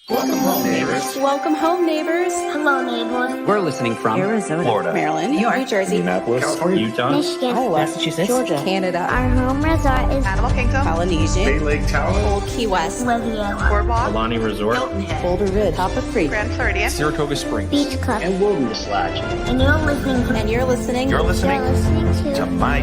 Welcome home, neighbors. Welcome home, neighbors. Hello, neighbors. We're listening from Arizona, Florida, Maryland, New York, New Jersey, Minneapolis, California, Utah, Michigan, Iowa, Massachusetts, Georgia, Canada, Our home resort is Animal Kingdom, Polynesia, Bay Lake Tower, Old Key West, WDW, Boardwalk, Alani Resort, Boulder Ridge, Copper Creek, Grand Floridian, Saratoga Springs, Beach Club, and Wilderness Lodge. and you're listening to and you're listening You're listening to My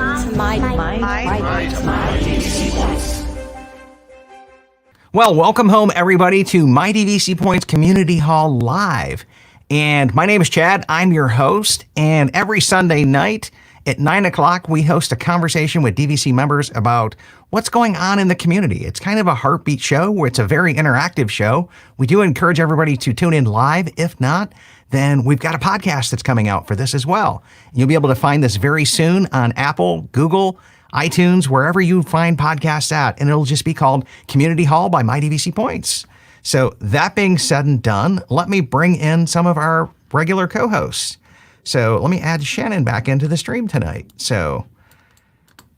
Well, welcome home, everybody, to My DVC Points Community Hall Live. And my name is Chad. I'm your host. And every Sunday night at 9 o'clock, we host a conversation with DVC members about what's going on in the community. It's kind of a heartbeat show where it's a very interactive show. We do encourage everybody to tune in live. If not, then we've got a podcast that's coming out for this as well. You'll be able to find this very soon on Apple, Google, iTunes, wherever you find podcasts at, and it'll just be called Community Hall by My DVC Points. So that being said and done, let me bring in some of our regular co-hosts. So let me add Shannon back into the stream tonight. So,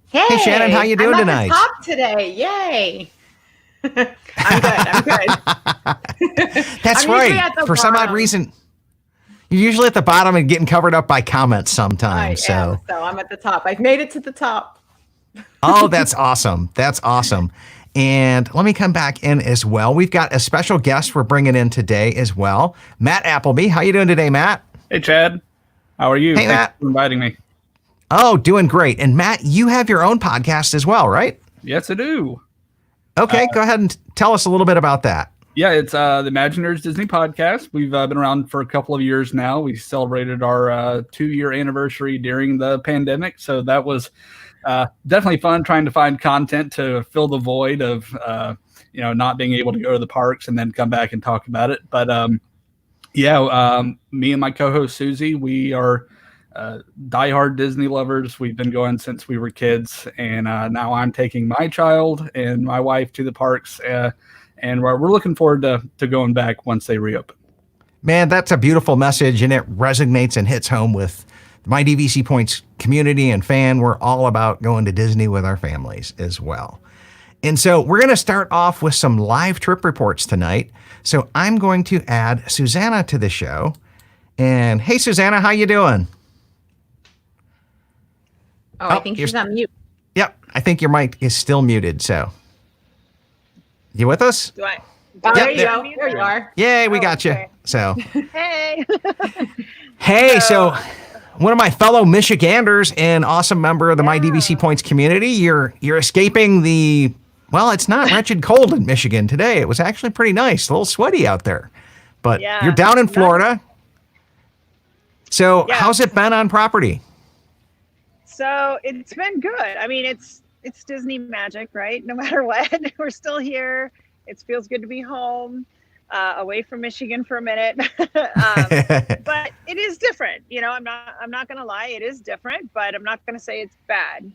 hey Shannon, how you doing tonight? I'm at the top today. Yay. I'm good. That's I'm right. For some odd reason, you're usually at the bottom and getting covered up by comments sometimes. So I'm at the top. I've made it to the top. Oh, that's awesome. That's awesome. And let me come back in as well. We've got a special guest we're bringing in today as well. Matt Appleby. How you doing today, Matt? Hey, Chad. How are you? Hey, Matt. Thanks for inviting me. Oh, doing great. And Matt, you have your own podcast as well, right? Yes, I do. Okay, go ahead and tell us a little bit about that. Yeah, it's the Imaginears Disney Podcast. We've been around for a couple of years now. We celebrated our 2-year anniversary during the pandemic. So that was definitely fun trying to find content to fill the void of, not being able to go to the parks and then come back and talk about it. But me and my co-host Susie, we are diehard Disney lovers. We've been going since we were kids, and now I'm taking my child and my wife to the parks, and we're looking forward to going back once they reopen. Man, that's a beautiful message, and it resonates and hits home with My DVC Points community and fan. We're all about going to Disney with our families as well. And so we're going to start off with some live trip reports tonight. So I'm going to add Susanna to the show. And hey, Susanna, how you doing? I think she's on mute. Yep, I think your mic is still muted. So you with us? Do I? Oh, Yep, there you go. There you are. Yay, we got okay. you. So Hey. hey, so one of my fellow Michiganders and awesome member of the My DVC Points community, you're escaping the, well, it's not wretched cold in Michigan today. It was actually pretty nice, a little sweaty out there. But you're down in Florida. So how's it been on property? So it's been good. I mean, it's Disney magic, right? No matter what, we're still here. It feels good to be home, away from Michigan for a minute. But it is different. I'm not going to lie. It is different, but I'm not going to say it's bad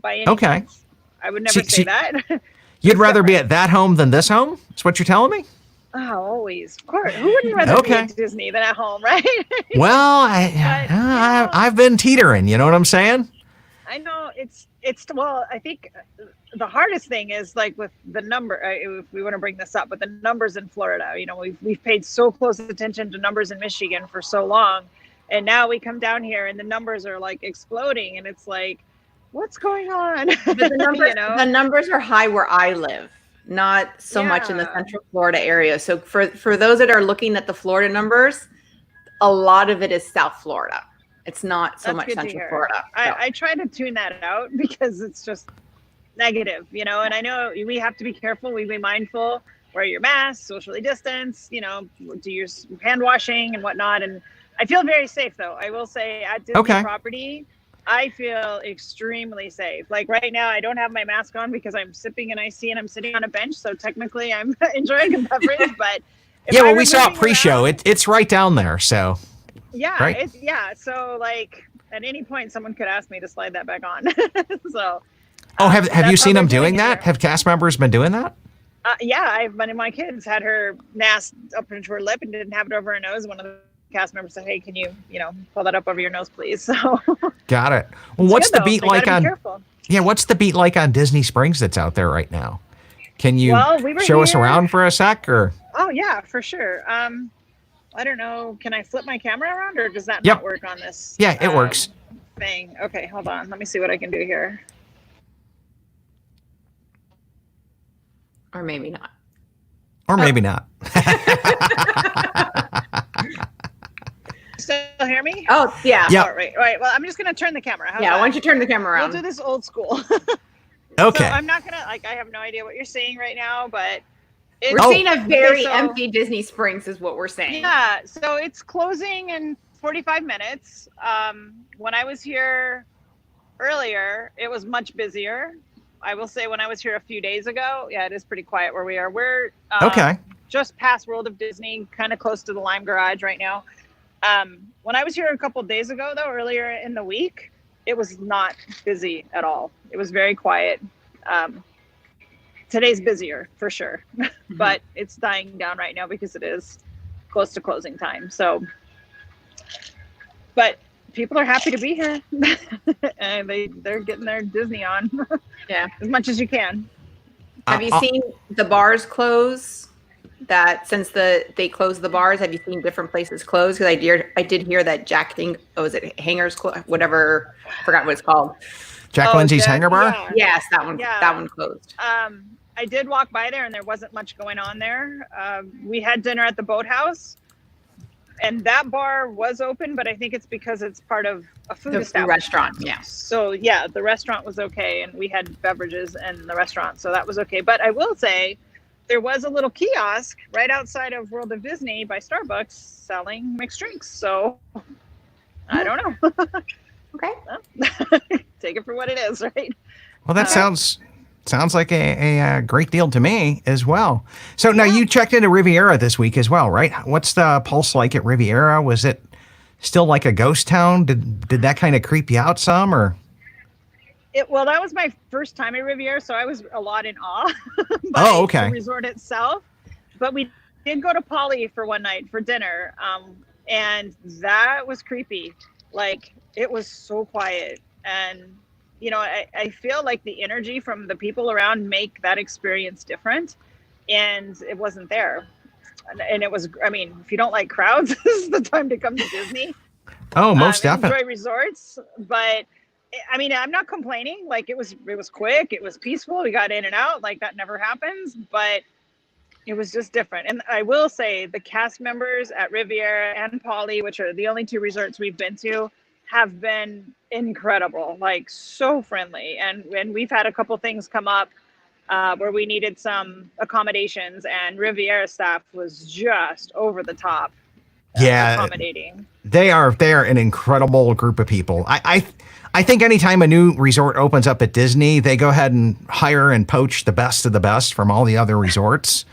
by any means. I would never say that. You'd rather be at that home than this home? That's what you're telling me? Oh, always. Of course. Who wouldn't rather be at Disney than at home, right? Well, I've been teetering. You know what I'm saying? I know well, I think the hardest thing is like with the number, if we want to bring this up, but the numbers in Florida, we've paid so close attention to numbers in Michigan for so long. And now we come down here and the numbers are like exploding and it's like, what's going on? But the numbers are high where I live, not so much in the Central Florida area. So for those that are looking at the Florida numbers, a lot of it is South Florida. It's not so much Central Florida. So. I try to tune that out because it's just negative, and I know we have to be careful. We be mindful, wear your mask, socially distance, do your hand washing and whatnot. And I feel very safe though. I will say at Disney property, I feel extremely safe. Like right now, I don't have my mask on because I'm sipping an iced and I'm sitting on a bench. So technically I'm enjoying a beverage, but we saw it pre-show. It's right down there. So so like at any point someone could ask me to slide that back on. So have you seen them doing that? Have cast members been doing that? One of my kids had her mask up into her lip and didn't have it over her nose. One of the cast members said, "Hey, can you pull that up over your nose, please?" So got it. Well, what's the beat like on? Yeah, what's the beat like on Disney Springs that's out there right now? Can you show us around for a sec, or? Oh yeah, for sure. I don't know. Can I flip my camera around, or does that Yep. not work on this? Yeah, it works. Thing. Okay, hold on. Let me see what I can do here. Or maybe not. Or maybe not. Still hear me? Oh, yeah. Yeah. All right. All right. Well, I'm just gonna turn the camera. How's Yeah, that? why don't you turn the camera We'll around? do this old school. Okay. So I'm not gonna I have no idea what you're seeing right now, but it's, We're seeing a very so- empty Disney Springs is what we're saying. Yeah. So it's closing in 45 minutes. When I was here earlier, it was much busier. I will say when I was here a few days ago, yeah, it is pretty quiet where we are. We're Okay. just past World of Disney, kind of close to the Lime Garage right now. When I was here a couple days ago, though, earlier in the week, it was not busy at all. It was very quiet. Today's busier for sure, but it's dying down right now because it is close to closing time. So, but people are happy to be here and they're getting their Disney on. Yeah. As much as you can. Have you seen the bars close? That since they closed the bars, have you seen different places close? Because I did hear that was it Hangers, whatever, forgot what it's called. Jack Lindsay's Hangar Bar? Yeah. Yes, that one. Yeah. That one closed. I did walk by there and there wasn't much going on there. We had dinner at the Boathouse and that bar was open, but I think it's because it's part of a food The establishment. restaurant. Yeah. So yeah, the restaurant was okay and we had beverages in the restaurant, so that was okay. But I will say there was a little kiosk right outside of World of Disney by Starbucks selling mixed drinks. So I don't know. Okay. Take it for what it is, right? Well, that sounds like a great deal to me as well. So now you checked into Riviera this week as well, right? What's the pulse like at Riviera? Was it still like a ghost town? Did that kind of creep you out some, or? Well, that was my first time at Riviera, so I was a lot in awe by Oh, okay. the resort itself. But we did go to Polly for one night for dinner, and that was creepy. Like, it was so quiet. And, you know, I feel like the energy from the people around make that experience different, and it wasn't there. And it was, I mean, if you don't like crowds, this is the time to come to Disney. Oh, most definitely. Enjoy resorts, but I mean, I'm not complaining. Like it was quick, it was peaceful. We got in and out, like that never happens, but it was just different. And I will say the cast members at Riviera and Polly, which are the only two resorts we've been to, have been incredible, like so friendly. And we've had a couple things come up where we needed some accommodations, and Riviera staff was just over the top. Accommodating. They are an incredible group of people. I think anytime a new resort opens up at Disney, they go ahead and hire and poach the best of the best from all the other resorts.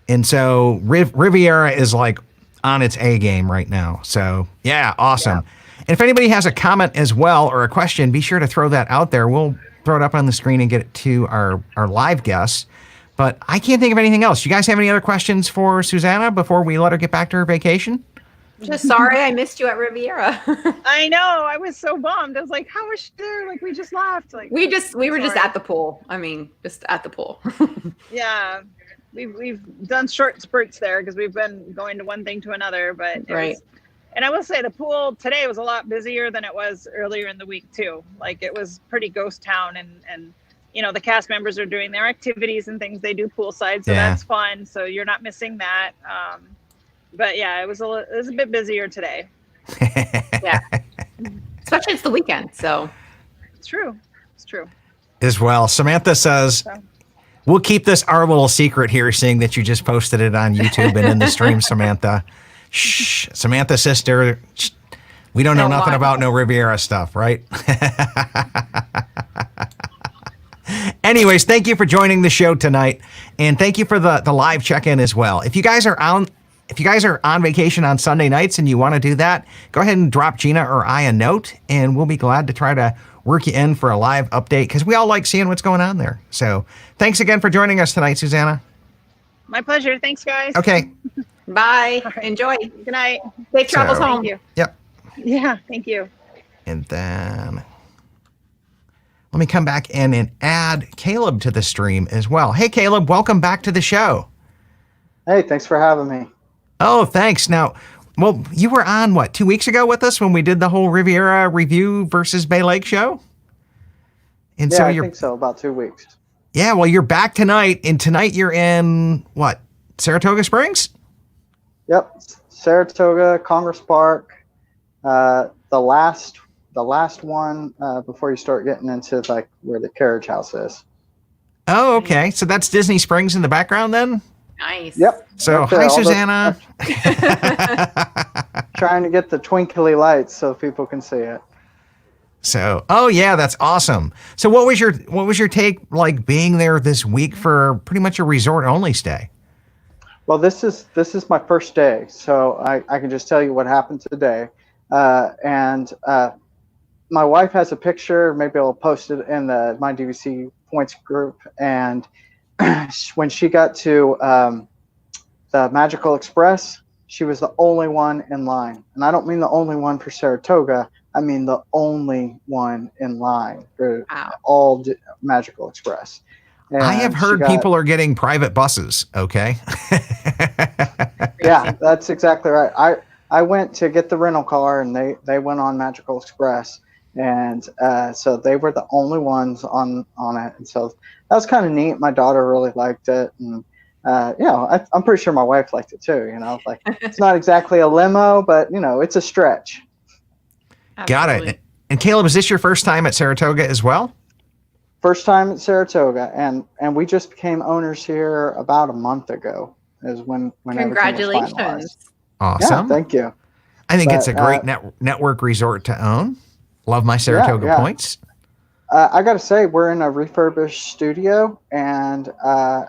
And so Riviera is like on its A game right now. So yeah, awesome. Yeah. And if anybody has a comment as well or a question, be sure to throw that out there. We'll throw it up on the screen and get it to our live guests. But I can't think of anything else. You guys have any other questions for Susanna before we let her get back to her vacation? Just sorry I missed you at Riviera. I know. I was so bummed. I was like, how was she there? Like, we just left. Like, we were just at the pool. I mean, just at the pool. Yeah. We've done short spurts there because we've been going to one thing to another, but right. And I will say the pool today was a lot busier than it was earlier in the week too. Like it was pretty ghost town, and you know, the cast members are doing their activities and things they do poolside, so that's fun. So you're not missing that. But yeah, it was a bit busier today. Yeah, especially it's the weekend, so it's true. It's true. As well, Samantha says, "We'll keep this our little secret here, seeing that you just posted it on YouTube and in the stream." Samantha, shh, Samantha sister, shh. We don't know nothing about no Riviera stuff, right? Anyways, thank you for joining the show tonight, and thank you for the live check-in as well. If you guys are on vacation on Sunday nights and you want to do that, go ahead and drop Gina or I a note, and we'll be glad to try to work you in for a live update because we all like seeing what's going on there. So thanks again for joining us tonight, Susanna. My pleasure. Thanks, guys. Okay. Bye. Right. Enjoy. Good night. Safe travels home. Thank you. Yep. Yeah, thank you. And then let me come back in and add Caleb to the stream as well. Hey, Caleb, welcome back to the show. Hey, thanks for having me. Oh, thanks. Now, well, you were on, 2 weeks ago with us when we did the whole Riviera Review versus Bay Lake show? And Yeah, so I think so, about 2 weeks. Yeah, well, you're back tonight, and tonight you're in, Saratoga Springs? Yep, Saratoga, Congress Park, the last one before you start getting into like where the carriage house is. Oh, okay. So that's Disney Springs in the background then? Nice. Yep. So, right there, hi, all the- Susanna. Trying to get the twinkly lights so people can see it. So, oh yeah, that's awesome. So what was your take like being there this week for pretty much a resort only stay? Well, this is my first day, so I can just tell you what happened today. And my wife has a picture. Maybe I'll post it in the My DVC Points group. And when she got to the Magical Express, she was the only one in line. And I don't mean the only one for Saratoga. I mean the only one in line for all Magical Express. And I have heard people are getting private buses. Okay. Yeah, that's exactly right. I went to get the rental car, and they went on Magical Express, and so they were the only ones on it, and so that was kind of neat. My daughter really liked it, and I'm pretty sure my wife liked it too. Like it's not exactly a limo, but it's a stretch. Got it. And Caleb, is this your first time at Saratoga as well? First time at Saratoga, and we just became owners here about a month ago. Is when Congratulations. everything was finalized. Awesome. Yeah, thank you. I think it's a great network resort to own. Love my Saratoga points. I got to say, we're in a refurbished studio, and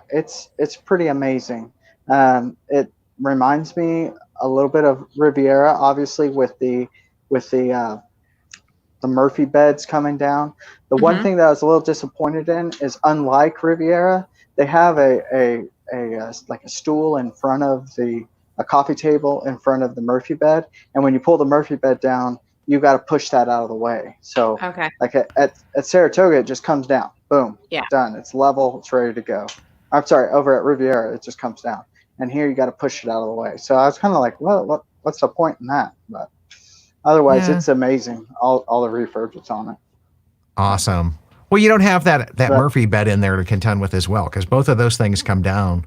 it's pretty amazing. It reminds me a little bit of Riviera, obviously with the Murphy beds coming down. The one thing that I was a little disappointed in is, unlike Riviera, they have a stool in front of a coffee table in front of the Murphy bed, and when you pull the Murphy bed down, you got to push that out of the way. So like at Saratoga, it just comes down, boom, done. It's level, it's ready to go. I'm sorry, over at Riviera, it just comes down, and here you got to push it out of the way. So I was kind of like, well, what's the point in that? But otherwise, it's amazing. All the refurbs that's on it. Awesome. Well, you don't have that Murphy bed in there to contend with as well, because both of those things come down,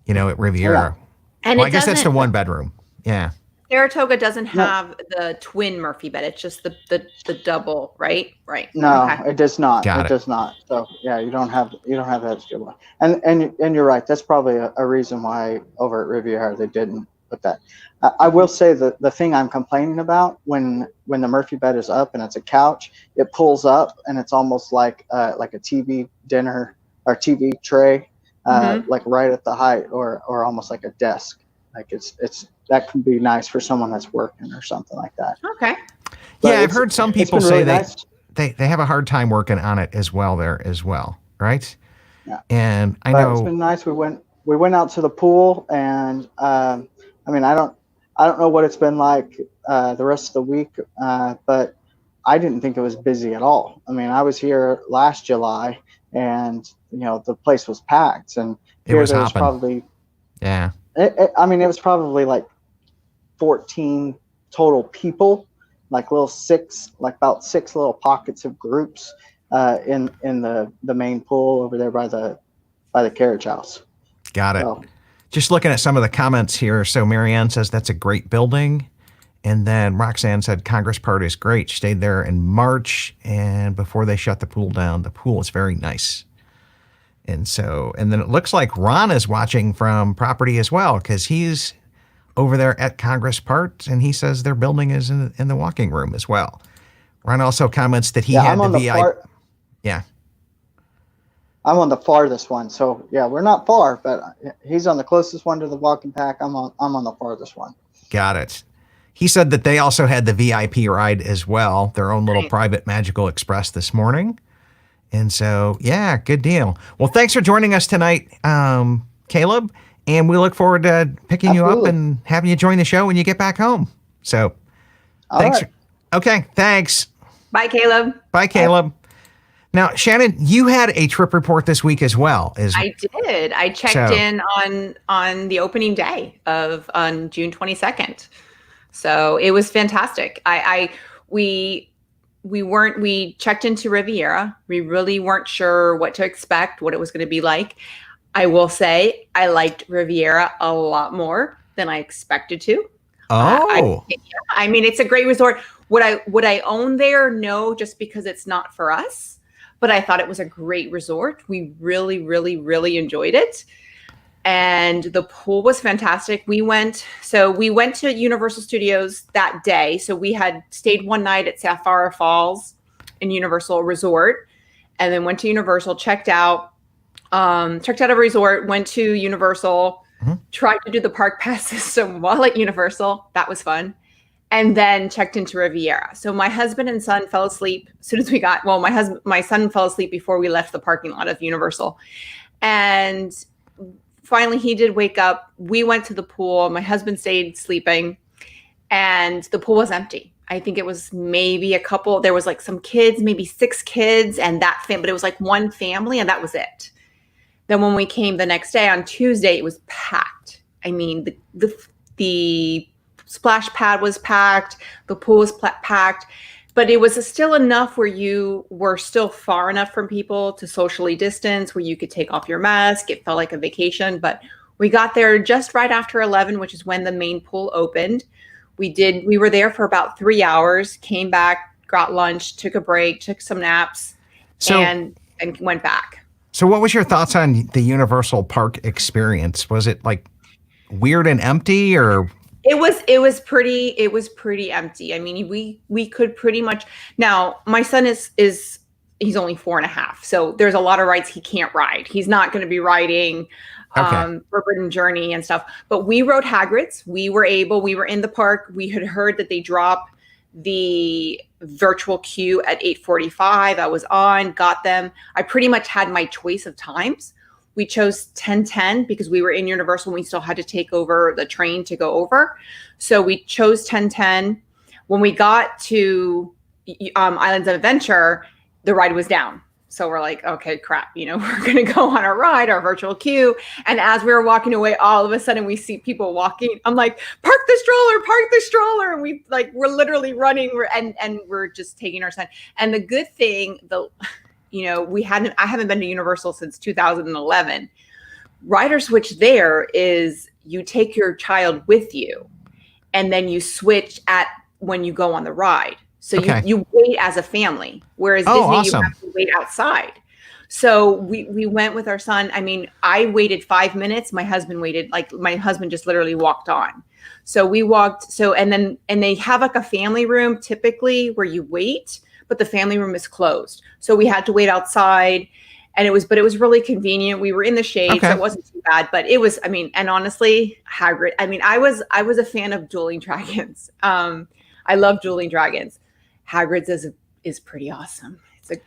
at Riviera. And I guess that's the one bedroom. Yeah. Saratoga doesn't have the twin Murphy bed. It's just the double, right? Right. No, it does not. Got it does not. So yeah, you don't have that extra one. And you're right. That's probably a reason why over at Riviera they didn't put that. I will say that the thing I'm complaining about when the Murphy bed is up and it's a couch, it pulls up and it's almost like a TV dinner or TV tray, like right at the height or almost like a desk. Like it's that can be nice for someone that's working or something like that. Okay. But I've heard some people say really they have a hard time working on it as well there as well, right? Yeah. And I know it's been nice. We went out to the pool, and I don't know what it's been like the rest of the week, but I didn't think it was busy at all. I mean, I was here last July, and the place was packed, and it was probably it was probably like 14 total people, like about six little pockets of groups in the main pool over there by the carriage house. Got it. So, just looking at some of the comments here. So Marianne says that's a great building. And then Roxanne said Congress Park is great. She stayed there in March, and before they shut the pool down, the pool is very nice. And then it looks like Ron is watching from property as well, because he's over there at Congress Park, and he says their building is in the walking room as well. Ron also comments that he had the VIP. I'm on the farthest one, so yeah, we're not far, but he's on the closest one to the walking pack. I'm on the farthest one. Got it. He said that they also had the VIP ride as well, their own little private Magical Express this morning. And so, yeah, good deal. Well, thanks for joining us tonight, Caleb. And we look forward to picking you up and having you join the show when you get back home. So, thanks. Right. Okay, thanks. Bye, Caleb. Bye, Caleb. Now, Shannon, you had a trip report this week as well. I did. I checked in on the opening day on June 22nd. So it was fantastic. We checked into Riviera. We really weren't sure what to expect, what it was going to be like. I will say I liked Riviera a lot more than I expected to. Oh, I mean, it's a great resort. Would I own there? No, just because it's not for us. But I thought it was a great resort. We really, really, really enjoyed it. And the pool was fantastic. We went to Universal Studios that day. So we had stayed one night at Sapphire Falls in Universal Resort, and then went to Universal, checked out a resort, went to Universal, tried to do the park pass system while at Universal. That was fun. And then checked into Riviera. So my husband and son fell asleep as soon as my son fell asleep before we left the parking lot of Universal. And finally he did wake up. We went to the pool. My husband stayed sleeping and the pool was empty. I think it was maybe there was like some kids, maybe 6 kids and but it was like one family and that was it. Then when we came the next day on Tuesday, it was packed. I mean, the splash pad was packed, the pool was packed, but it was still enough where you were still far enough from people to socially distance, where you could take off your mask. It felt like a vacation, but we got there just right after 11, which is when the main pool opened. We were there for about 3 hours, came back, got lunch, took a break, took some naps, and went back. So what was your thoughts on the Universal Park experience? Was it like weird and empty, or? It was pretty empty. I mean, we could pretty much. Now my son he's only 4.5, so there's a lot of rides he can't ride. He's not going to be riding Forbidden Journey and stuff. But we rode Hagrid's. We were in the park. We had heard that they drop the virtual queue at 8:45. I was got them. I pretty much had my choice of times. We chose 10:10 because we were in Universal and we still had to take over the train to go over. So we chose 10:10. When we got to Islands of Adventure, the ride was down. So we're like, okay, crap, we're going to go on our ride, our virtual queue. And as we were walking away, all of a sudden we see people walking. I'm like, park the stroller. And we're literally running and we're just taking our son. And the good thing, I haven't been to Universal since 2011. Rider switch there is you take your child with you and then you switch when you go on the ride. So you wait as a family, whereas Disney, awesome. You have to wait outside. So we went with our son. I mean, I waited 5 minutes. My husband just literally walked on. So we walked. And they have like a family room typically where you wait, but the family room is closed. So we had to wait outside and it was really convenient. We were in the shade, so it wasn't too bad, but it was, and honestly, Hagrid, I was a fan of Dueling Dragons. I love Dueling Dragons. Hagrid's is pretty awesome.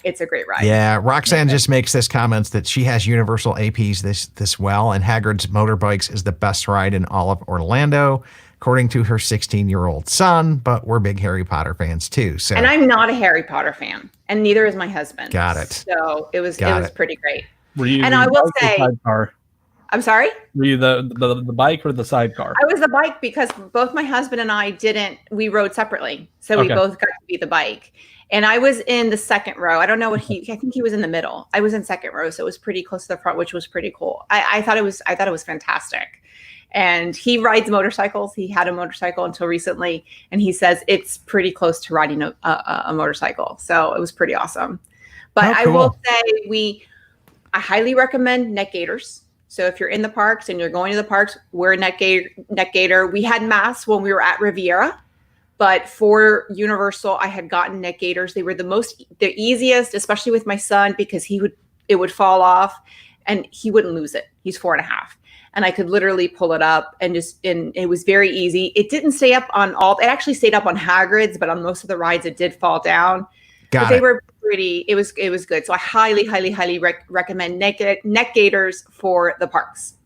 It's a great ride. Yeah. Roxanne just makes this comment that she has Universal APs this well, and Hagrid's Motorbikes is the best ride in all of Orlando, according to her 16-year-old son, but we're big Harry Potter fans too. So, and I'm not a Harry Potter fan, and neither is my husband. Got it. So it was pretty great. Were you? And I will say, sidecar? I'm sorry? Were you the bike or the sidecar? I was the bike because both my husband and I we rode separately. So we both got to be the bike. And I was in the second row. I don't know I think he was in the middle. I was in second row. So it was pretty close to the front, which was pretty cool. I thought it was fantastic. And he rides motorcycles. He had a motorcycle until recently. And he says it's pretty close to riding a motorcycle. So it was pretty awesome. But cool. I will say I highly recommend neck gaiters. So if you're in the parks and you're going to the parks, wear a neck gaiter. We had masks when we were at Riviera, but for Universal, I had gotten neck gaiters. They were the easiest, especially with my son, because it would fall off and he wouldn't lose it. He's 4.5. And I could literally pull it up and it was very easy. It didn't stay up it actually stayed up on Hagrid's, but on most of the rides it did fall down. They were pretty, it was good. So I highly, highly, highly recommend neck gaiters for the parks.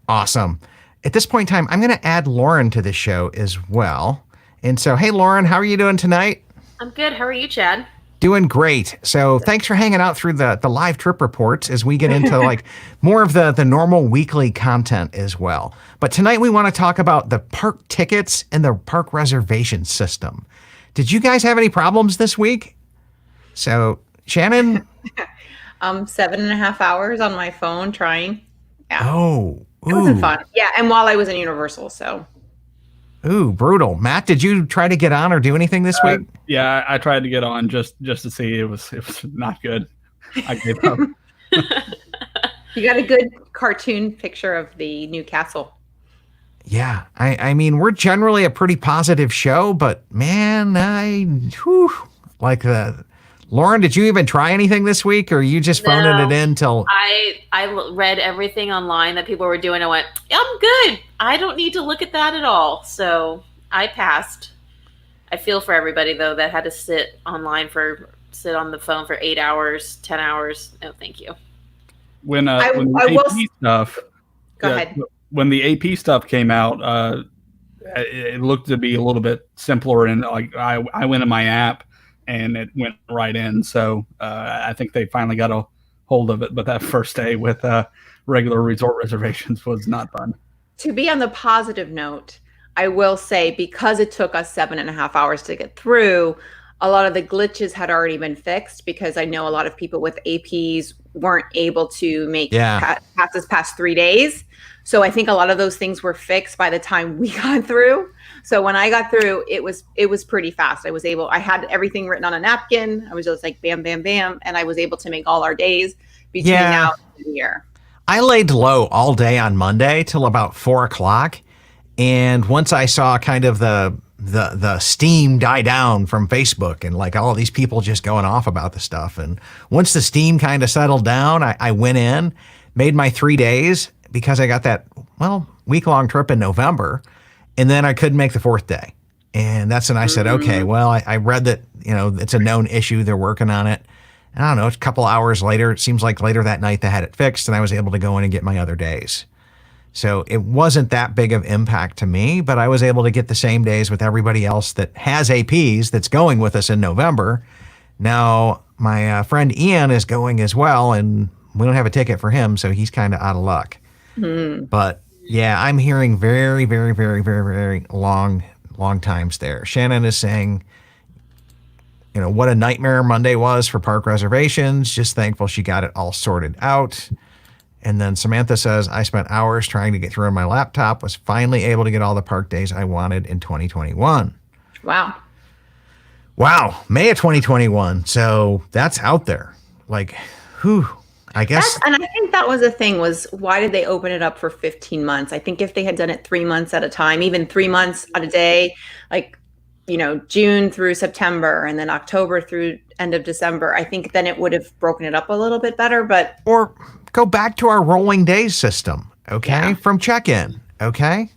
Awesome. At this point in time, I'm going to add Lauren to the show as well. And so, hey, Lauren, how are you doing tonight? I'm good. How are you, Chad? Doing great. So thanks for hanging out through the live trip reports as we get into like more of the normal weekly content as well. But tonight we want to talk about the park tickets and the park reservation system. Did you guys have any problems this week? So Shannon? 7.5 hours on my phone trying. Yeah. Oh. It wasn't fun. Yeah, and while I was in Universal, so. Ooh, brutal. Matt, did you try to get on or do anything this week? Yeah, I tried to get on just to see. It was not good. I gave up. You got a good cartoon picture of the new castle. Yeah, I mean, we're generally a pretty positive show, but man, Lauren, did you even try anything this week, or are you just phoning it in till? I read everything online that people were doing. I went, I'm good. I don't need to look at that at all. So I passed. I feel for everybody though that had to sit on the phone for 8 hours, 10 hours. No, thank you. When the AP stuff. Go ahead. When the AP stuff came out, it looked to be a little bit simpler, and like I went in my app and it went right in. So I think they finally got a hold of it. But that first day with regular resort reservations was not fun. To be on the positive note, I will say, because it took us 7.5 hours to get through, a lot of the glitches had already been fixed, because I know a lot of people with APs weren't able to make passes past 3 days. So I think a lot of those things were fixed by the time we got through. So when I got through, it was pretty fast. I had everything written on a napkin. I was just like, bam, bam, bam. And I was able to make all our days between now and the year. I laid low all day on Monday till about 4:00. And once I saw kind of the steam die down from Facebook and like all these people just going off about the stuff. And once the steam kind of settled down, I went in, made my 3 days, because I got that, week-long trip in November, and then I couldn't make the 4th day. And that's when I said, okay, well, I read that, it's a known issue. They're working on it. And I don't know, a couple hours later, it seems like later that night they had it fixed, and I was able to go in and get my other days. So it wasn't that big of impact to me, but I was able to get the same days with everybody else that has APs that's going with us in November. Now, my friend Ian is going as well, and we don't have a ticket for him, so he's kind of out of luck. But yeah, I'm hearing very, very, very, very, very long times there. Shannon is saying, what a nightmare Monday was for park reservations. Just thankful she got it all sorted out. And then Samantha says, I spent hours trying to get through on my laptop, was finally able to get all the park days I wanted in 2021. Wow. May of 2021. So that's out there. Like, I guess. And I think that was the thing, was why did they open it up for 15 months? I think if they had done it 3 months at a time, even 3 months at a day, like, June through September and then October through end of December, I think then it would have broken it up a little bit better. Or go back to our rolling days system, okay? Yeah. From check-in, okay?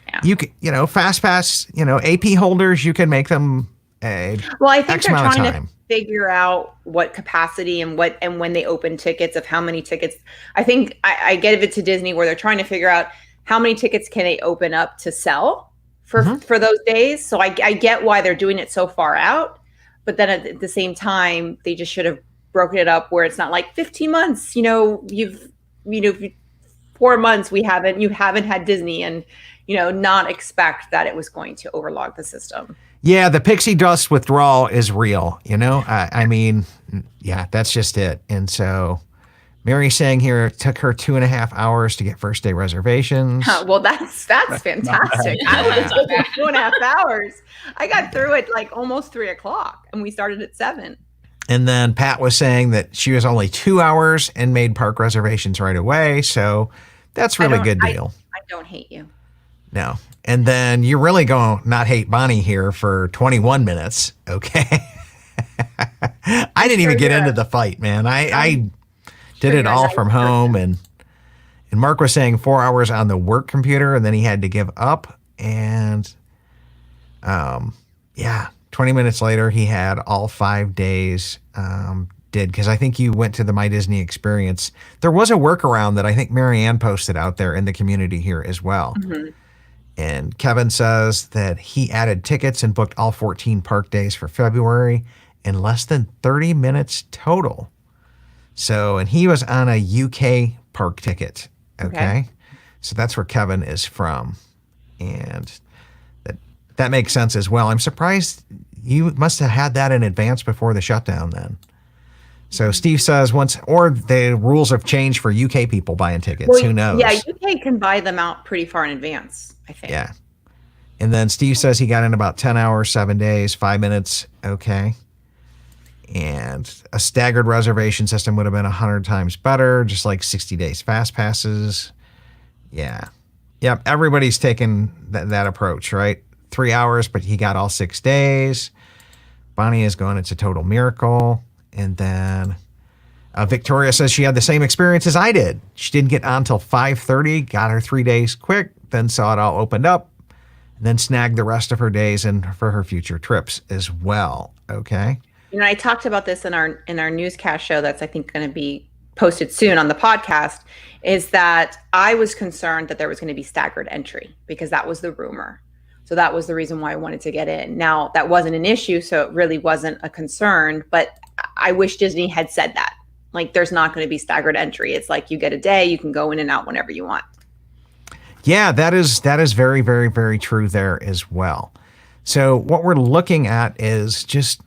Yeah. You can, fast pass, AP holders, you can make them I think X they're trying to figure out what capacity and when they open tickets, of how many tickets. I think I give it to Disney, where they're trying to figure out how many tickets can they open up to sell for those days. So I get why they're doing it so far out, but then at the same time, they just should have broken it up where it's not like 15 months, you've 4 months you haven't had Disney, and not expect that it was going to overlog the system. Yeah, the pixie dust withdrawal is real, I mean, yeah, that's just it. And so Mary's saying here it took her 2.5 hours to get first day reservations. Well, that's fantastic. I would have taken 2.5 hours. I got through it like almost 3:00, and we started at 7. And then Pat was saying that she was only 2 hours and made park reservations right away. So that's really good deal. I don't hate you. No. And then you're really going to not hate Bonnie here for 21 minutes. Okay. I didn't even get into the fight, man. I did it all from home. And Mark was saying 4 hours on the work computer, and then he had to give up. And 20 minutes later, he had all 5 days because I think you went to the My Disney Experience. There was a workaround that I think Marianne posted out there in the community here as well. Mm-hmm. And Kevin says that he added tickets and booked all 14 park days for February in less than 30 minutes total. So, and he was on a UK park ticket. Okay. So that's where Kevin is from. And that makes sense as well. I'm surprised you must have had that in advance before the shutdown then. So Steve says or the rules have changed for UK people buying tickets. Well, who knows? Yeah, UK can buy them out pretty far in advance, I think. Yeah. And then Steve says he got in about 10 hours, 7 days, 5 minutes. Okay. And a staggered reservation system would have been 100 times better, just like 60 days fast passes. Yeah. Yep. Everybody's taking that approach, right? 3 hours, but he got all 6 days. Bonnie is going, it's a total miracle. And then Victoria says she had the same experience as I did. She didn't get on till 5:30, got her 3 days quick, then saw it all opened up, and then snagged the rest of her days and for her future trips as well. Okay. You know, I talked about this in our newscast show that's I think going to be posted soon on the podcast, is that I was concerned that there was going to be staggered entry because that was the rumor. So that was the reason why I wanted to get in. Now, that wasn't an issue, so it really wasn't a concern, but I wish Disney had said that. Like, there's not going to be staggered entry. It's like you get a day, you can go in and out whenever you want. Yeah, that is very, very, very true there as well. So what we're looking at is just,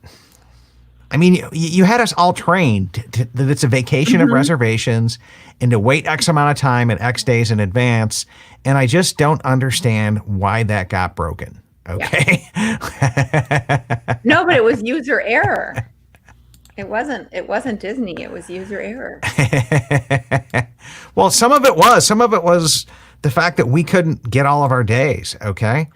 I mean, you had us all trained that it's a vacation of reservations and to wait X amount of time and X days in advance. And I just don't understand why that got broken. Okay. Yeah. No, but it was user error. It wasn't Disney. It was user error. Well, some of it was the fact that we couldn't get all of our days. Okay.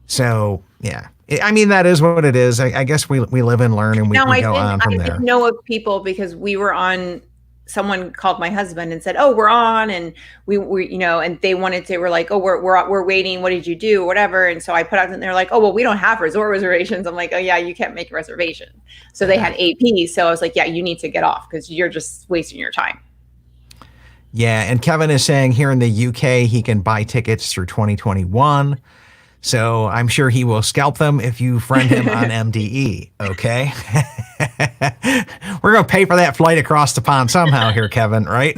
So yeah, I mean, that is what it is. I guess we live and learn and we go on from there. I did know of people because we were on, someone called my husband and said, oh, we're on. And we you know, and they were like, oh, we're waiting. What did you do? Whatever. And so I put out and they're like, oh, well, we don't have resort reservations. I'm like, oh yeah, you can't make a reservation. So they had AP. So I was like, yeah, you need to get off because you're just wasting your time. Yeah. And Kevin is saying here in the UK, he can buy tickets through 2021. So I'm sure he will scalp them if you friend him on MDE. Okay. We're going to pay for that flight across the pond somehow here, Kevin, right?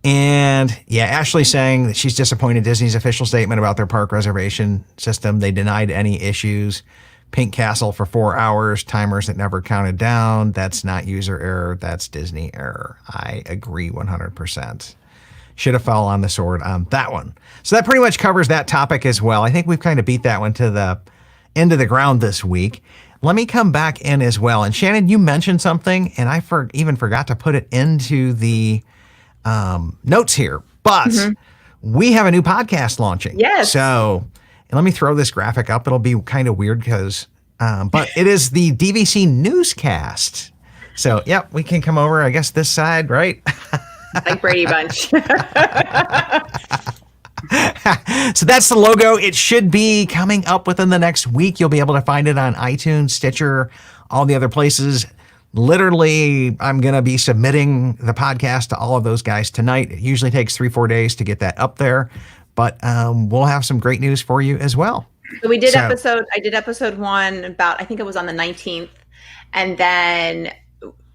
And yeah, Ashley's saying that she's disappointed Disney's official statement about their park reservation system. They denied any issues. Pink Castle for 4 hours, timers that never counted down. That's not user error. That's Disney error. I agree 100%. Should have fell on the sword on that one. So that pretty much covers that topic as well. I think we've kind of beat that one to the end of the ground this week. Let me come back in as well. And Shannon, you mentioned something, and I even forgot to put it into the notes here. But we have a new podcast launching. Yes. So let me throw this graphic up. It'll be kind of weird because, but it is the DVC newscast. So, yep, we can come over, I guess, this side, right? Like Brady Bunch. So that's the logo. It should be coming up within the next week. You'll be able to find it on iTunes, Stitcher, all the other places. Literally, I'm going to be submitting the podcast to all of those guys tonight. It usually takes 3-4 days to get that up there, but we'll have some great news for you as well. So I did episode 1 about, I think it was on the 19th. And then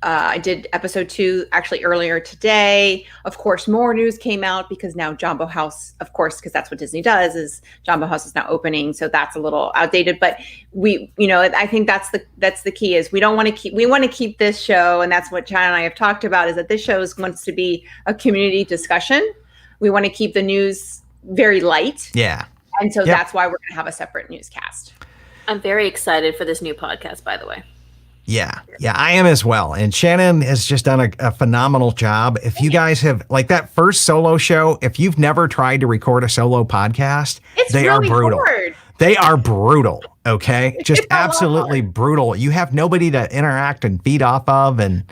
I did episode 2 actually earlier today. Of course, more news came out because now Jambo House, of course, because that's what Disney does, is Jambo House is now opening. So that's a little outdated, but I think that's the key is we want to keep this show. And that's what Chad and I have talked about, is that this show wants to be a community discussion. We want to keep the news very light. Yeah. And so that's why we're going to have a separate newscast. I'm very excited for this new podcast, by the way. Yeah, I am as well. And Shannon has just done a phenomenal job. If you guys have, like that first solo show, if you've never tried to record a solo podcast, they are brutal. Hard. They are brutal, okay? Just absolutely brutal. You have nobody to interact and feed off of. And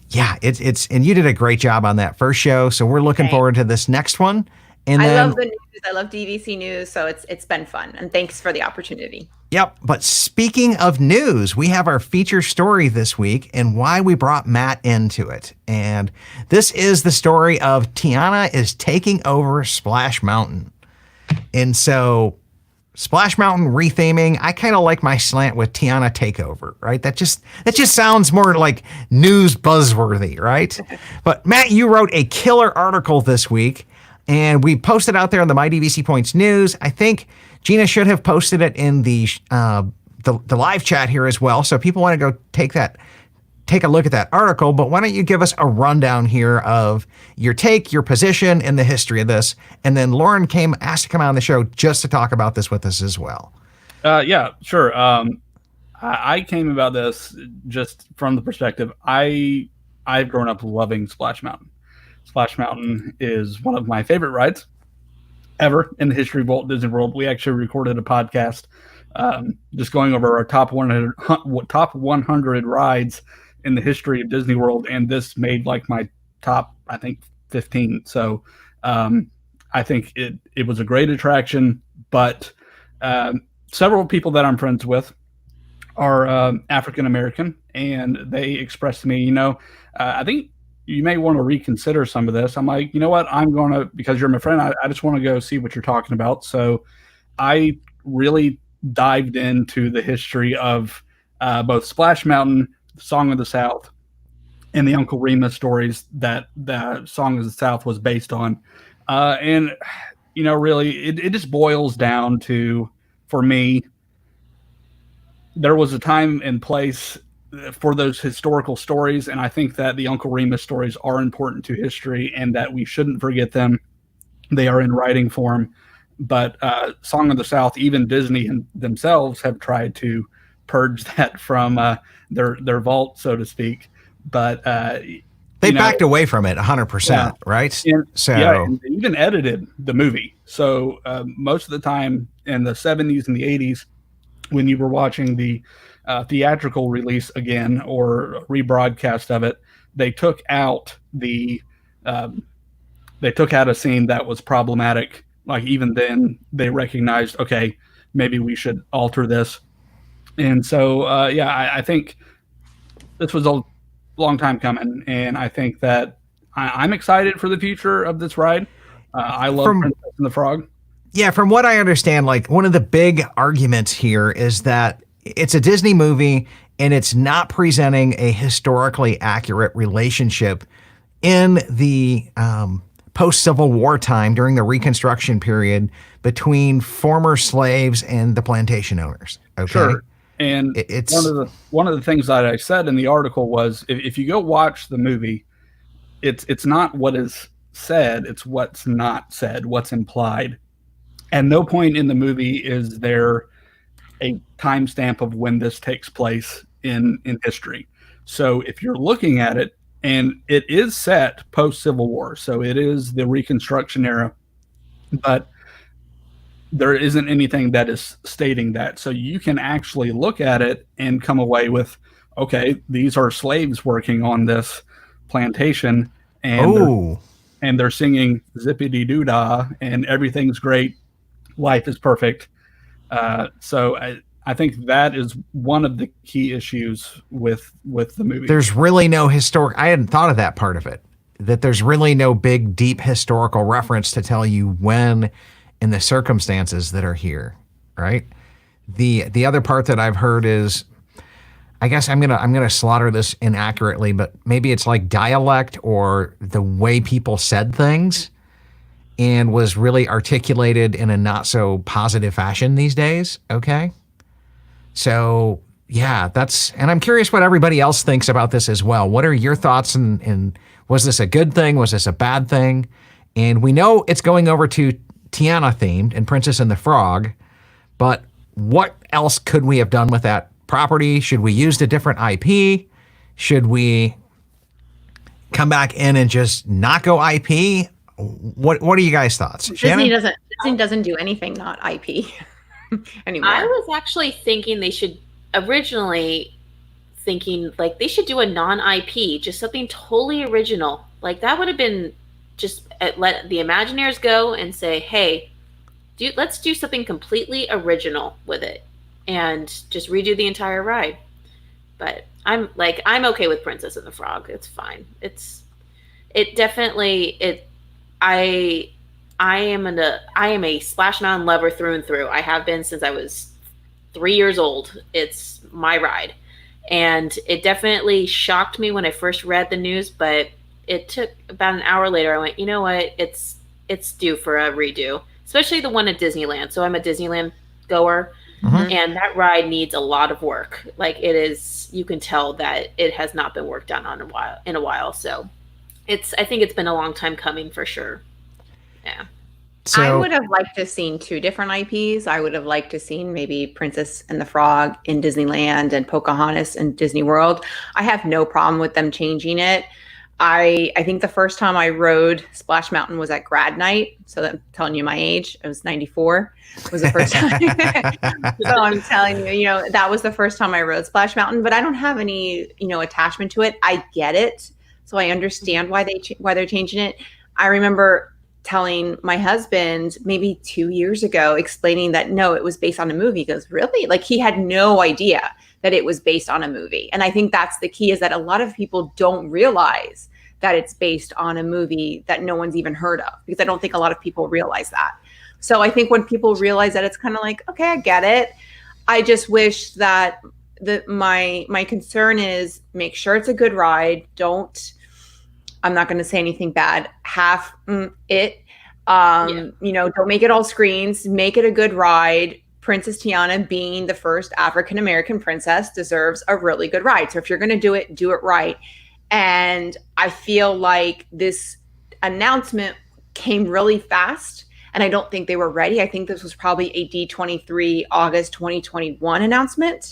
yeah, it's and you did a great job on that first show. So we're looking forward to this next one. And I love the news. I love DVC news. So it's been fun. And thanks for the opportunity. Yep. But speaking of news, we have our feature story this week and why we brought Matt into it. And this is the story of Tiana is taking over Splash Mountain. And so Splash Mountain retheming. I kind of like my slant with Tiana Takeover, right? That just sounds more like news buzzworthy, right? But Matt, you wrote a killer article this week, and we posted out there on the My DVC Points News. I think Gina should have posted it in the live chat here as well. So if people want to go take a look at that article, but why don't you give us a rundown here of your take, your position in the history of this, and then Lauren asked to come on the show just to talk about this with us as well. Yeah, sure. I came about this just from the perspective I've grown up loving Splash Mountain. Splash Mountain is one of my favorite rides ever in the history of Walt Disney World. We actually recorded a podcast just going over our top 100 rides in the history of Disney World, and this made like my top, I think, 15. So I think it was a great attraction, but several people that I'm friends with are African American, and they expressed to me, I think you may want to reconsider some of this. I'm like, you know what? Because you're my friend, I just want to go see what you're talking about. So I really dived into the history of both Splash Mountain, Song of the South, and the Uncle Remus stories that the Song of the South was based on. And, really, it just boils down to, for me, there was a time and place for those historical stories, and I think that the Uncle Remus stories are important to history and that we shouldn't forget them. They are in writing form. But Song of the South, even Disney themselves have tried to purge that from their vault, so to speak. But they backed away from it 100%, right? And, so and they even edited the movie. So most of the time in the 70s and the 80s, when you were watching the theatrical release again or rebroadcast of it, they took out a scene that was problematic. Like even then, they recognized, okay, maybe we should alter this. And so, I think this was a long time coming, and I think that I'm excited for the future of this ride. I love Princess and the Frog. Yeah, from what I understand, like one of the big arguments here is that it's a Disney movie and it's not presenting a historically accurate relationship in the post-Civil War time during the Reconstruction period between former slaves and the plantation owners. Okay. Sure. And it's one of the things that I said in the article was if you go watch the movie, it's not what is said, it's what's not said, what's implied. At no point in the movie is there a timestamp of when this takes place in history. So if you're looking at it, and it is set post-Civil War, so it is the Reconstruction era, but there isn't anything that is stating that. So you can actually look at it and come away with, okay, these are slaves working on this plantation, and they're singing zippity-doo-dah, and everything's great, life is perfect. So I think that is one of the key issues with the movie. There's really no I hadn't thought of that part of it, that there's really no big, deep historical reference to tell you when and the circumstances that are here, right? The other part that I've heard is, I guess I'm gonna slaughter this inaccurately, but maybe it's like dialect or the way people said things and was really articulated in a not so positive fashion these days. Okay. So yeah, and I'm curious what everybody else thinks about this as well. What are your thoughts? And was this a good thing? Was this a bad thing? And we know it's going over to Tiana themed and Princess and the Frog, but what else could we have done with that property? Should we use a different IP? Should we come back in and just not go IP? What are you guys' thoughts? Disney doesn't do anything not IP anymore. I was actually thinking they should they should do a non-IP, just something totally original. Like that would have been just let the Imagineers go and say, hey, let's do something completely original with it and just redo the entire ride. But I'm okay with Princess and the Frog. It's fine. I I am a Splash Mountain lover through and through. I have been since I was 3 years old. It's my ride. And it definitely shocked me when I first read the news, but it took about an hour later. I went, you know what? It's due for a redo, especially the one at Disneyland. So I'm a Disneyland goer, and that ride needs a lot of work. Like, it is, you can tell that it has not been worked on in a while. So I think it's been a long time coming for sure. Yeah. So, I would have liked to have seen 2 different IPs. I would have liked to have seen maybe Princess and the Frog in Disneyland and Pocahontas in Disney World. I have no problem with them changing it. I think the first time I rode Splash Mountain was at grad night. So I'm telling you my age. It was 94 was the first time. So I'm telling you, that was the first time I rode Splash Mountain, but I don't have any, attachment to it. I get it. So I understand why they're changing it. I remember telling my husband maybe 2 years ago, explaining that no, it was based on a movie. He goes, really? Like, he had no idea that it was based on a movie. And I think that's the key, is that a lot of people don't realize that it's based on a movie that no one's even heard of, because I don't think a lot of people realize that. So I think when people realize that, it's kind of like, okay, I get it. I just wish that my concern is, make sure it's a good ride. I'm not going to say anything bad. Half it. Don't make it all screens. Make it a good ride. Princess Tiana, being the first African-American princess, deserves a really good ride. So if you're going to do it right. And I feel like this announcement came really fast, and I don't think they were ready. I think this was probably a D23 August 2021 announcement.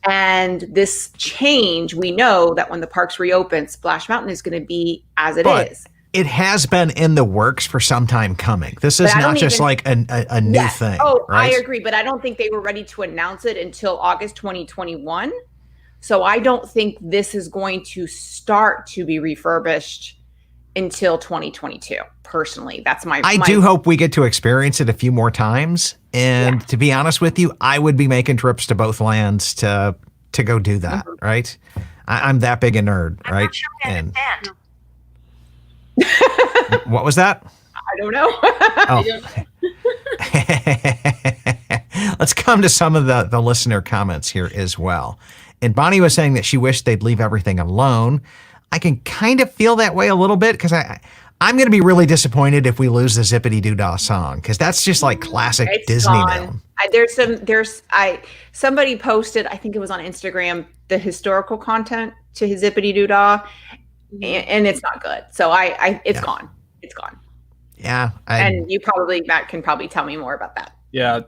And this change, we know that when the parks reopen, Splash Mountain is going to be as it is. It has been in the works for some time coming. This is not just like a new thing. Oh, right? I agree. But I don't think they were ready to announce it until August 2021. So I don't think this is going to start to be refurbished until 2022. Personally, that's I do hope we get to experience it a few more times. And to be honest with you, I would be making trips to both lands to go do that. Right? I'm that big a nerd. I'm right? not sure I understand. What was that? I don't know. Let's come to some of the listener comments here as well. And Bonnie was saying that she wished they'd leave everything alone. I can kind of feel that way a little bit, because I'm going to be really disappointed if we lose the Zippity Doo Dah song, because that's just like classic Disney now. Somebody posted, I think it was on Instagram, the historical content to his Zippity Doo Dah, and it's not good. So it's gone. It's gone. Yeah. And Matt can probably tell me more about that. Yeah.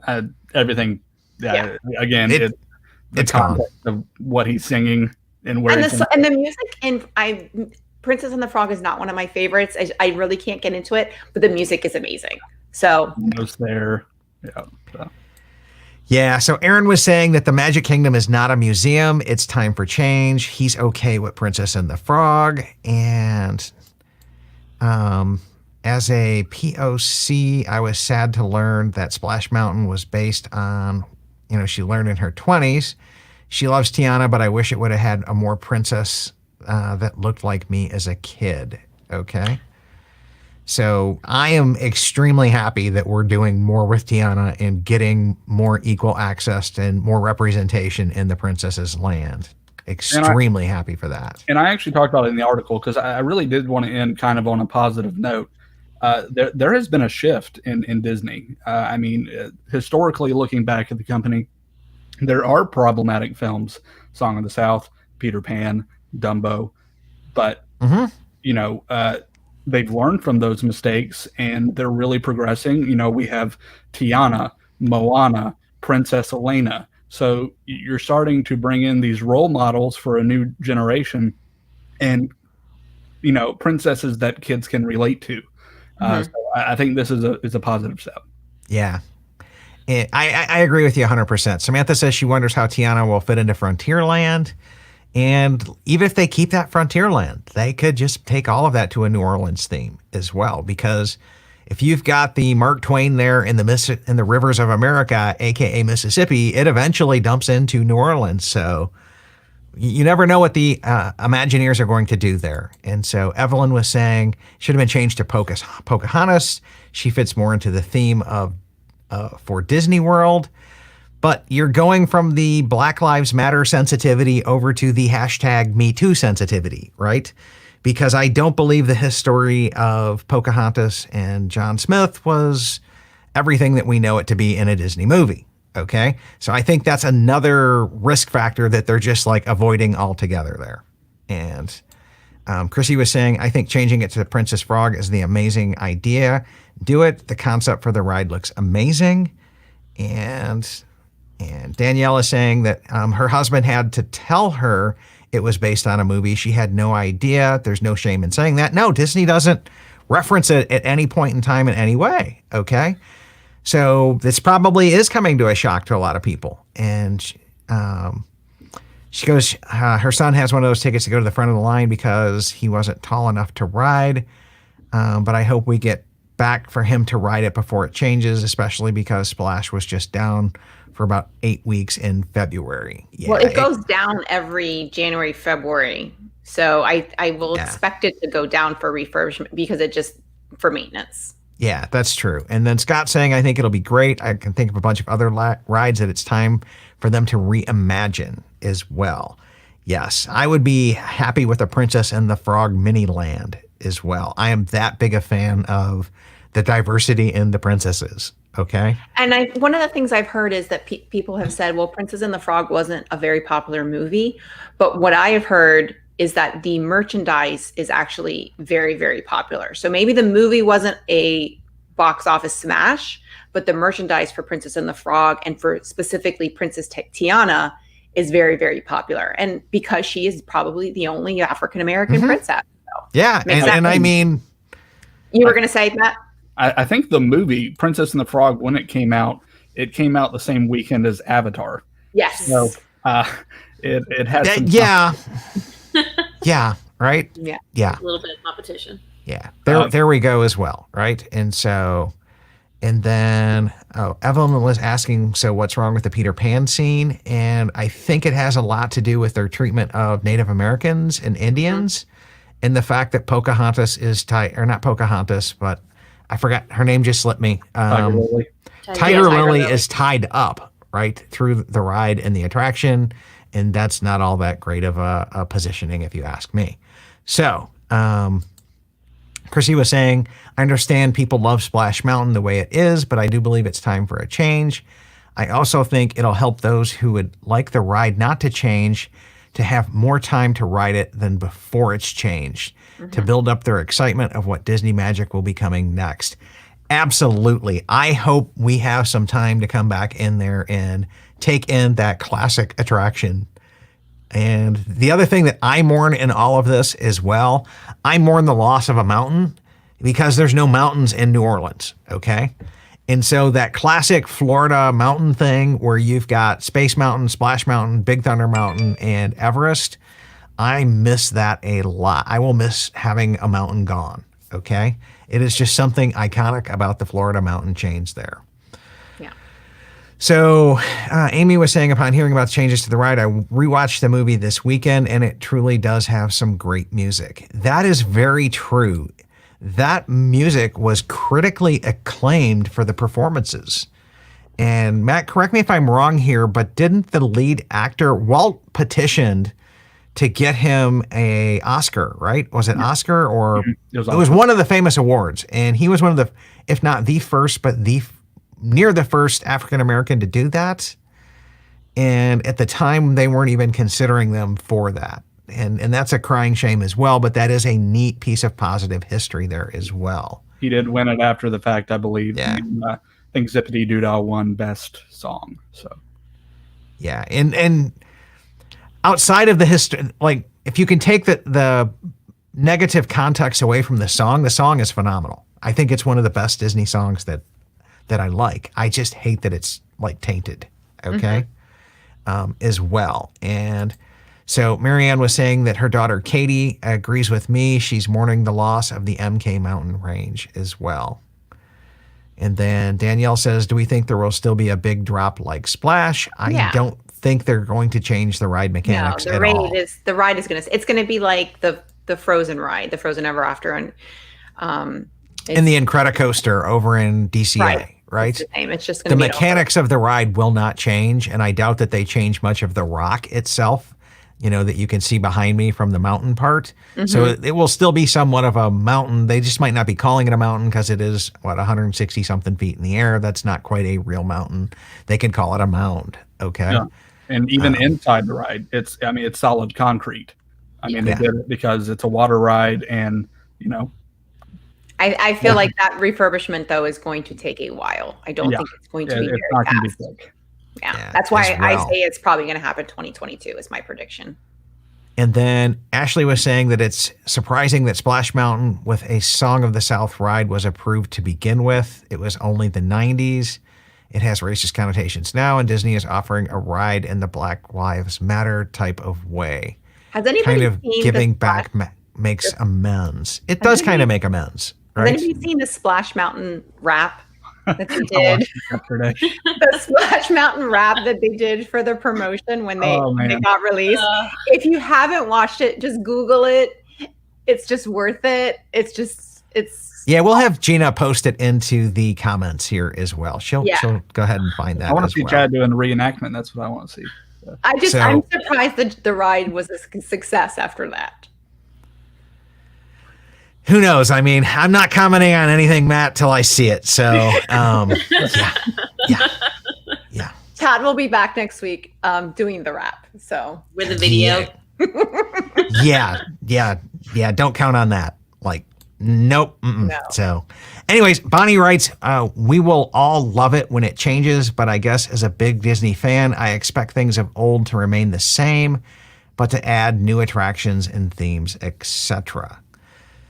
Everything. Yeah. Again, it's gone. Of what he's singing and where and the music, and Princess and the Frog is not one of my favorites. I really can't get into it, but the music is amazing. So was there. Yeah. So. Yeah. So Aaron was saying that the Magic Kingdom is not a museum. It's time for change. He's okay with Princess and the Frog. And as a POC, I was sad to learn that Splash Mountain was based on, she learned in her 20s. She loves Tiana, but I wish it would have had a more princess that looked like me as a kid. Okay. So I am extremely happy that we're doing more with Tiana and getting more equal access and more representation in the princess's land. Extremely happy for that. And I actually talked about it in the article, because I really did want to end kind of on a positive note. There has been a shift in Disney. Historically, looking back at the company, there are problematic films, Song of the South, Peter Pan, Dumbo, but they've learned from those mistakes, and they're really progressing. We have Tiana, Moana, Princess Elena. So you're starting to bring in these role models for a new generation, and princesses that kids can relate to. So I think this is a positive step. Yeah. I agree with you 100%. Samantha says she wonders how Tiana will fit into Frontierland. And even if they keep that Frontierland, they could just take all of that to a New Orleans theme as well. Because if you've got the Mark Twain there in the rivers of America, aka Mississippi, it eventually dumps into New Orleans. So you never know what the Imagineers are going to do there. And so Evelyn was saying should have been changed to Pocahontas. She fits more into the theme of for Disney World. But you're going from the Black Lives Matter sensitivity over to the hashtag #MeToo sensitivity, right? Because I don't believe the history of Pocahontas and John Smith was everything that we know it to be in a Disney movie. Okay. So I think that's another risk factor that they're just like avoiding altogether there. And Chrissy was saying, I think changing it to Princess Frog is the amazing idea. Do it. The concept for the ride looks amazing. And Danielle is saying that her husband had to tell her it was based on a movie. She had no idea. There's no shame in saying that. No, Disney doesn't reference it at any point in time in any way. Okay. So this probably is coming to a shock to a lot of people. And she goes, her son has one of those tickets to go to the front of the line because he wasn't tall enough to ride. But I hope we get back for him to ride it before it changes, especially because Splash was just down for about 8 weeks in February. Yeah, well, it goes down every January, February. So I will expect it to go down for refurbishment because it just for maintenance. Yeah, that's true. And then Scott saying, I think it'll be great. I can think of a bunch of other rides that it's time for them to reimagine as well. Yes, I would be happy with a Princess and the Frog mini land as well. I am that big a fan of the diversity in the princesses. Okay. And one of the things I've heard is that people have said, well, Princess and the Frog wasn't a very popular movie. But what I have heard is that the merchandise is actually very, very popular. So maybe the movie wasn't a box office smash, but the merchandise for Princess and the Frog and for specifically Princess Tiana is very, very popular. And because she is probably the only African-American princess. So yeah. And I mean, you were going to say that? I think the movie Princess and the Frog, when it came out the same weekend as Avatar. Yes. So it has some yeah, right? Yeah. A little bit of competition. Yeah. There we go as well, right? And so, and then, Evelyn was asking, so what's wrong with the Peter Pan scene? And I think it has a lot to do with their treatment of Native Americans and Indians and the fact that Pocahontas is or not Pocahontas, but I forgot, her name just slipped me. Tiger Lily. Tiger Lily is tied up, right, through the ride and the attraction. And that's not all that great of a positioning, if you ask me. So, Chrissy was saying, I understand people love Splash Mountain the way it is, but I do believe it's time for a change. I also think it'll help those who would like the ride not to change to have more time to ride it than before it's changed, to build up their excitement of what Disney Magic will be coming next. Absolutely. I hope we have some time to come back in there and take in that classic attraction. And the other thing that I mourn in all of this as well, I mourn the loss of a mountain because there's no mountains in New Orleans, okay? And so that classic Florida mountain thing where you've got Space Mountain, Splash Mountain, Big Thunder Mountain, and Everest, I miss that a lot. I will miss having a mountain gone, okay? It is just something iconic about the Florida mountain chains there. So Amy was saying, upon hearing about the changes to the ride, I rewatched the movie this weekend, and it truly does have some great music. That is very true. That music was critically acclaimed for the performances. And Matt, correct me if I'm wrong here, but didn't the lead actor, Walt petitioned to get him a Oscar, right? Was it Oscar or it was one of the famous awards. And he was one of the, if not the first, but near the first African-American to do that. And at the time, they weren't even considering them for that. And that's a crying shame as well, but that is a neat piece of positive history there as well. He did win it after the fact, I believe. Yeah. I think Zippity Doodah won Best Song. So, yeah. And outside of the history, like if you can take the negative context away from the song is phenomenal. I think it's one of the best Disney songs that I like. I just hate that it's like tainted, okay, as well. And so Marianne was saying that her daughter Katie agrees with me. She's mourning the loss of the MK Mountain Range as well. And then Danielle says, do we think there will still be a big drop like Splash? I don't think they're going to change the ride mechanics No, at all. the ride is it's gonna be like the Frozen ride, the Frozen Ever After, and in the Incredicoaster over in DCA, right? It's the same. It's just The gonna be mechanics of the ride will not change, and I doubt that they change much of the rock itself, that you can see behind me from the mountain part. So it will still be somewhat of a mountain. They just might not be calling it a mountain because it is, 160 something feet in the air. That's not quite a real mountain. They can call it a mound, okay? Yeah. And even inside the ride, it's solid concrete. They did it because it's a water ride, and, I feel like that refurbishment, though, is going to take a while. I don't think it's going to be very not gonna be fast. quick. Yeah, that's why as well. I say it's probably going to happen 2022 is my prediction. And then Ashley was saying that it's surprising that Splash Mountain with a Song of the South ride was approved to begin with. It was only the 90s. It has racist connotations now, and Disney is offering a ride in the Black Lives Matter type of way. Has anybody Kind of seen giving back makes amends. It does kind of make amends, right? Has anybody seen the Splash Mountain rap that they I did? watched it yesterday. The Splash Mountain rap that they did for the promotion when they got released. If you haven't watched it, just Google it. It's just worth it. Yeah, we'll have Gina post it into the comments here as well. She'll go ahead and find that. I want to as see well. Chad doing a reenactment. That's what I want to see. I'm surprised that the ride was a success after that. Who knows? I'm not commenting on anything, Matt, till I see it. So, yeah. Chad will be back next week doing the rap. So with a video. Yeah. Don't count on that. Nope. No. So, anyways, Bonnie writes, we will all love it when it changes, but I guess as a big Disney fan, I expect things of old to remain the same, but to add new attractions and themes, etc.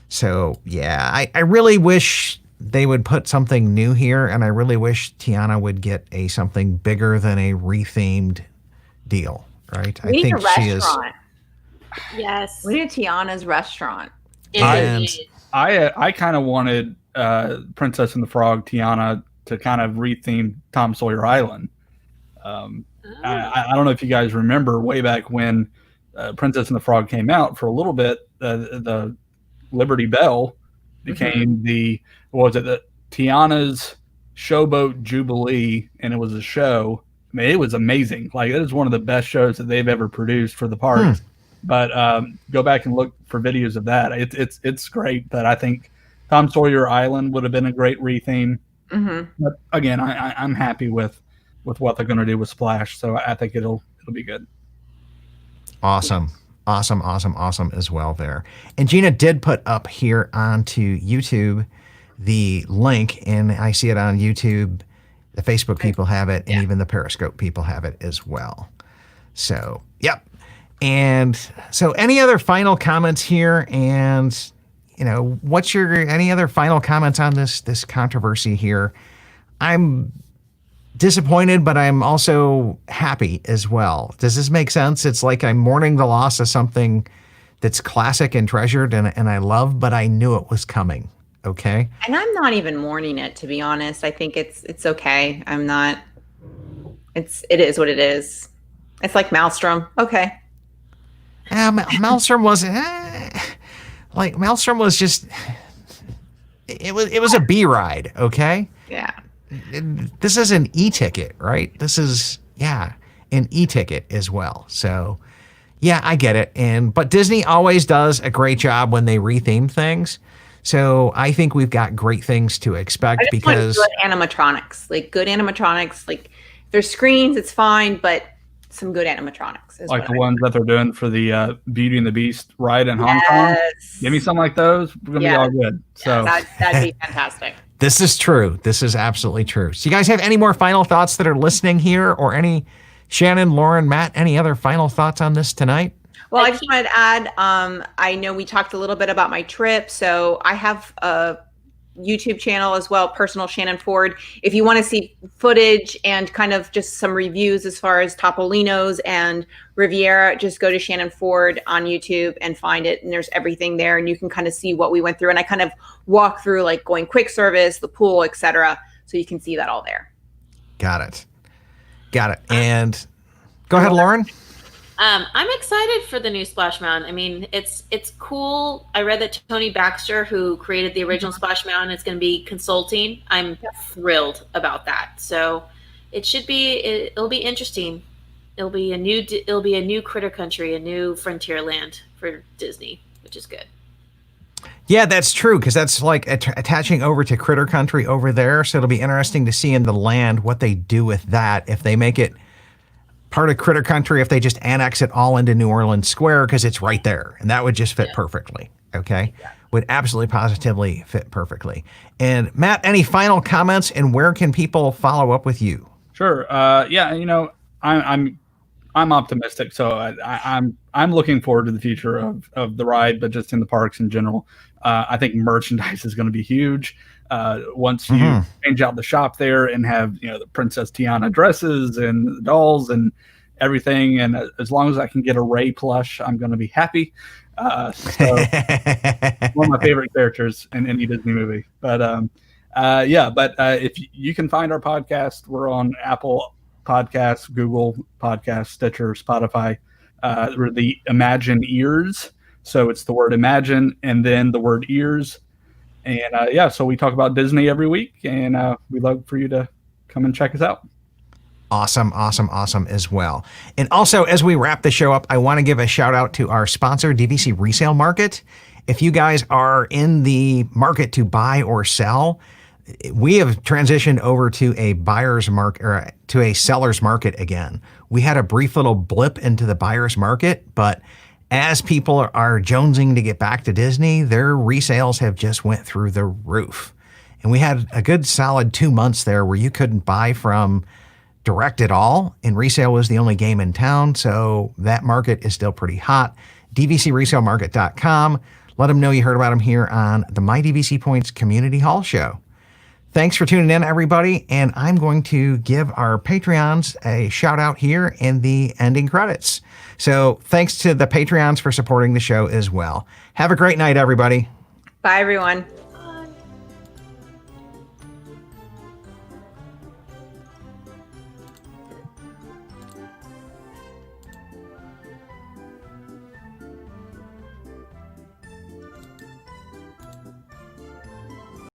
So, yeah, I really wish they would put something new here, and I really wish Tiana would get something bigger than a rethemed deal, right? We need a restaurant. Yes. We need Tiana's restaurant. I kind of wanted Princess and the Frog Tiana to kind of retheme Tom Sawyer Island. I don't know if you guys remember way back when Princess and the Frog came out. For a little bit, the Liberty Bell became the Tiana's Showboat Jubilee, and it was a show. It was amazing. It is one of the best shows that they've ever produced for the park. But go back and look for videos of that. It's great. But I think Tom Sawyer Island would have been a great retheme. But again, I'm happy with what they're going to do with Splash. So I think it'll be good. Awesome as well there. And Gina did put up here onto YouTube the link, and I see it on YouTube. The Facebook people have it, and even the Periscope people have it as well. So, yep. And so any other final comments here? And, what's any other final comments on this controversy here? I'm disappointed, but I'm also happy as well. Does this make sense? It's like I'm mourning the loss of something that's classic and treasured and I love, but I knew it was coming. Okay. And I'm not even mourning it, to be honest. I think it's okay. I'm not, it is what it is. It's like Maelstrom. Okay. Maelstrom was Maelstrom was just it was a B ride, okay? Yeah. This is an e-ticket, right? This is an e-ticket as well. So yeah, I get it. But Disney always does a great job when they retheme things. So I think we've got great things to expect because good animatronics. Good animatronics. If there's screens, it's fine, but some good animatronics. Like the ones that they're doing for the Beauty and the Beast ride in Hong Kong. Give me something like those. We're going to be all good. So that'd be fantastic. This is true. This is absolutely true. So you guys have any more final thoughts that are listening here, or any, Shannon, Lauren, Matt, any other final thoughts on this tonight? Well, I just wanted to add, I know we talked a little bit about my trip. So I have a YouTube channel as well, Personal Shannon Ford. If you want to see footage and kind of just some reviews as far as Topolino's and Riviera, just go to Shannon Ford on YouTube and find it. And there's everything there. And you can kind of see what we went through. And I kind of walk through going quick service, the pool, etc. So you can see that all there. Got it. And Go ahead, Lauren. I'm excited for the new Splash Mountain. I mean, it's cool. I read that Tony Baxter, who created the original Splash Mountain, is going to be consulting. I'm thrilled about that. So it'll be interesting. It'll be a new critter country, a new frontier land for Disney, which is good. Yeah, that's true, because that's like attaching over to Critter Country over there. So it'll be interesting to see in the land what they do with that, if they make it part of Critter Country, if they just annex it all into New Orleans Square, because it's right there. And that would just fit perfectly. Okay. Yeah. Would absolutely positively fit perfectly. And Matt, any final comments, and where can people follow up with you? Sure. Yeah, I'm optimistic, so I'm looking forward to the future of the ride, but just in the parks in general. I think merchandise is going to be huge. Once you change out the shop there and have the Princess Tiana dresses and the dolls and everything, and as long as I can get a Ray plush, I'm going to be happy. So one of my favorite characters in any Disney movie. But if you can find our podcast, we're on Apple Podcasts, Google Podcasts, Stitcher, Spotify. We're the Imaginears. So it's the word imagine and then the word ears. And so we talk about Disney every week, and we'd love for you to come and check us out. Awesome as well. And also, as we wrap the show up, I want to give a shout out to our sponsor, DVC Resale Market. If you guys are in the market to buy or sell, we have transitioned over to a buyer's market, or to a seller's market again. We had a brief little blip into the buyer's market, but as people are jonesing to get back to Disney, their resales have just went through the roof. And we had a good solid 2 months there where you couldn't buy from direct at all, and resale was the only game in town. So that market is still pretty hot. DVCResaleMarket.com. Let them know you heard about them here on the My DVC Points Community Hall Show. Thanks for tuning in, everybody. And I'm going to give our Patreons a shout out here in the ending credits. So thanks to the Patreons for supporting the show as well. Have a great night, everybody. Bye, everyone.